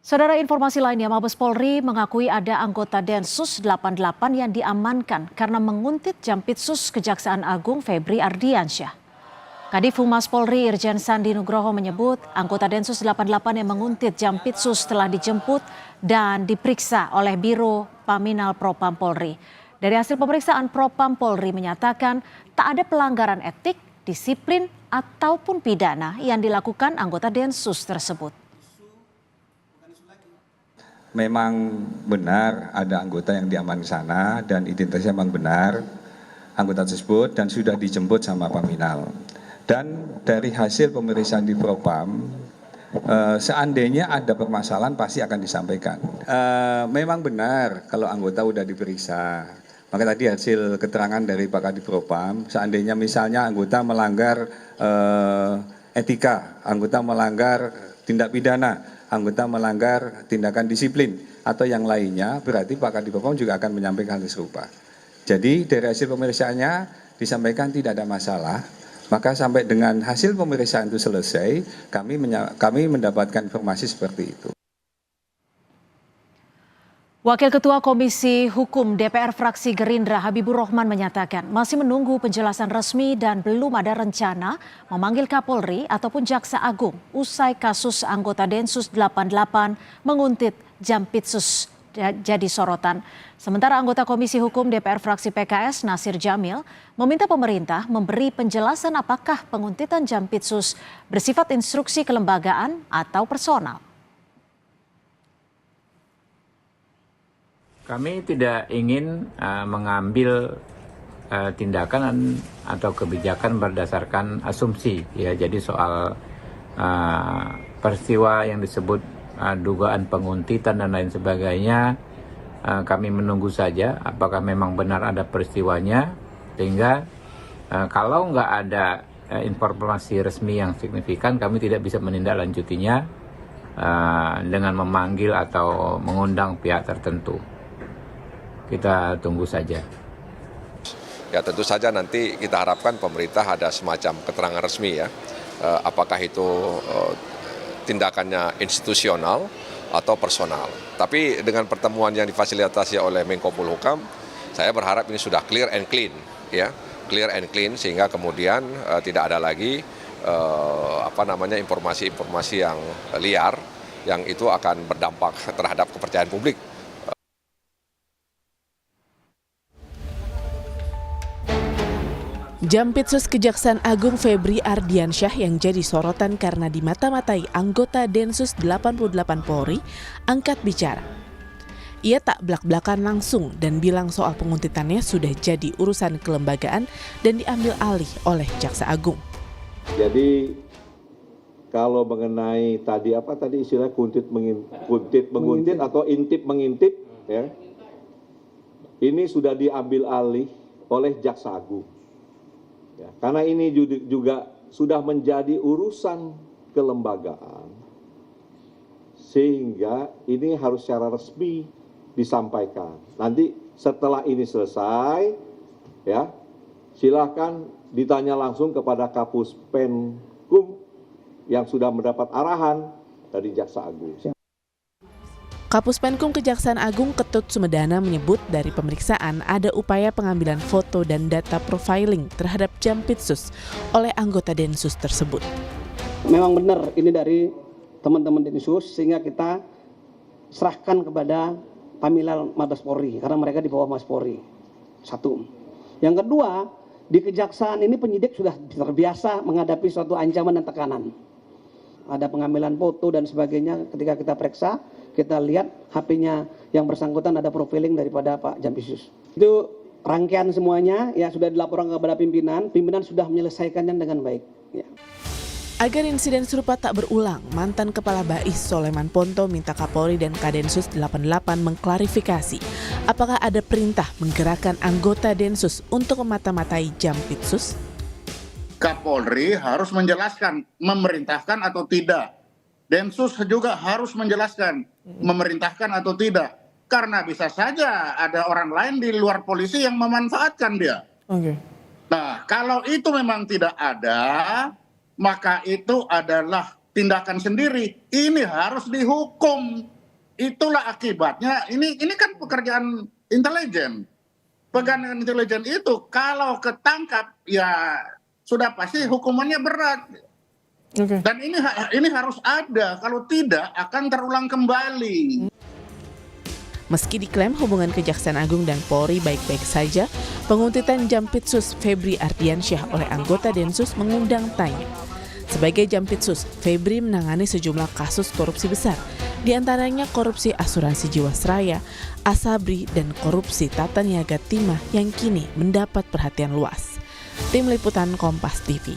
Saudara, informasi lainnya, Mabes Polri mengakui ada anggota Densus 88 yang diamankan karena menguntit Jampitsus Kejaksaan Agung Febri Ardiansyah. Kadif Humas Polri Irjen Sandi Nugroho menyebut anggota Densus 88 yang menguntit Jampitsus telah dijemput dan diperiksa oleh Biro Paminal Propam Polri. Dari hasil pemeriksaan, Propam Polri menyatakan tak ada pelanggaran etik, disiplin, ataupun pidana yang dilakukan anggota Densus tersebut. Memang benar ada anggota yang diamankan di sana dan identitasnya memang benar anggota tersebut dan sudah dijemput sama Paminal. Dan dari hasil pemeriksaan di Propam, seandainya ada permasalahan pasti akan disampaikan. Memang benar kalau anggota sudah diperiksa. Maka tadi hasil keterangan dari Pak Kadif Propam, seandainya misalnya anggota melanggar etika, anggota melanggar tindak pidana, anggota melanggar tindakan disiplin atau yang lainnya, berarti Pak Kadif Propam juga akan menyampaikan hal serupa. Jadi dari hasil pemeriksaannya disampaikan tidak ada masalah. Maka sampai dengan hasil pemeriksaan itu selesai, kami mendapatkan informasi seperti itu. Wakil Ketua Komisi Hukum DPR Fraksi Gerindra Habibur Rahman menyatakan masih menunggu penjelasan resmi dan belum ada rencana memanggil Kapolri ataupun Jaksa Agung usai kasus anggota Densus 88 menguntit Jampitsus jadi sorotan. Sementara anggota Komisi Hukum DPR Fraksi PKS Nasir Jamil meminta pemerintah memberi penjelasan apakah penguntitan Jampitsus bersifat instruksi kelembagaan atau personal. Kami tidak ingin mengambil tindakan atau kebijakan berdasarkan asumsi, ya. Jadi soal peristiwa yang disebut dugaan penguntitan dan lain sebagainya, kami menunggu saja apakah memang benar ada peristiwanya, sehingga kalau nggak ada informasi resmi yang signifikan, kami tidak bisa menindaklanjutinya dengan memanggil atau mengundang pihak tertentu. Kita tunggu saja. Ya, tentu saja nanti kita harapkan pemerintah ada semacam keterangan resmi, ya. Apakah itu tindakannya institusional atau personal. Tapi dengan pertemuan yang difasilitasi oleh Menko Polhukam, saya berharap ini sudah clear and clean, ya, clear and clean, sehingga kemudian tidak ada lagi informasi-informasi yang liar yang itu akan berdampak terhadap kepercayaan publik. Jampitsus Kejaksaan Agung Febri Ardiansyah yang jadi sorotan karena dimata-matai anggota Densus 88 Polri angkat bicara. Ia tak belak-belakan langsung dan bilang soal penguntitannya sudah jadi urusan kelembagaan dan diambil alih oleh Jaksa Agung. Jadi kalau mengenai tadi istilah kuntit menguntit atau intip mengintip, ya, ini sudah diambil alih oleh Jaksa Agung. Ya, karena ini juga sudah menjadi urusan kelembagaan, sehingga ini harus secara resmi disampaikan. Nanti setelah ini selesai, ya, silakan ditanya langsung kepada Kapus Penkum yang sudah mendapat arahan dari Jaksa Agung. Kapus Penkum Kejaksaan Agung Ketut Sumedana menyebut dari pemeriksaan ada upaya pengambilan foto dan data profiling terhadap Jampitsus oleh anggota Densus tersebut. Memang benar ini dari teman-teman Densus, sehingga kita serahkan kepada Paminal Mabes Polri karena mereka di bawah Mabes Polri. Satu. Yang kedua, di kejaksaan ini penyidik sudah terbiasa menghadapi suatu ancaman dan tekanan. Ada pengambilan foto dan sebagainya. Ketika kita periksa, kita lihat HP-nya yang bersangkutan ada profiling daripada Pak Jampitsus. Itu rangkaian semuanya, ya, sudah dilaporkan kepada pimpinan. Pimpinan sudah menyelesaikannya dengan baik, ya. Agar insiden serupa tak berulang, mantan Kepala BAIS Soleman Ponto minta Kapolri dan Kadensus 88 mengklarifikasi apakah ada perintah menggerakkan anggota Densus untuk memata-matai Jampitsus. Kapolri harus menjelaskan memerintahkan atau tidak. Densus juga harus menjelaskan memerintahkan atau tidak. Karena bisa saja ada orang lain di luar polisi yang memanfaatkan dia. Oke. Nah, kalau itu memang tidak ada, maka itu adalah tindakan sendiri, ini harus dihukum. Itulah akibatnya. Ini kan pekerjaan intelijen. Pegangan intelijen itu kalau ketangkap ya sudah pasti hukumannya berat. Dan ini harus ada, kalau tidak akan terulang kembali. Meski diklaim hubungan Kejaksaan Agung dan Polri baik-baik saja, penguntitan Jampitsus Febri Ardiansyah oleh anggota Densus mengundang tanya. Sebagai Jampitsus, Febri menangani sejumlah kasus korupsi besar, di antaranya korupsi asuransi Jiwasraya, Asabri, dan korupsi Tata Niaga Timah yang kini mendapat perhatian luas. Tim Liputan Kompas TV.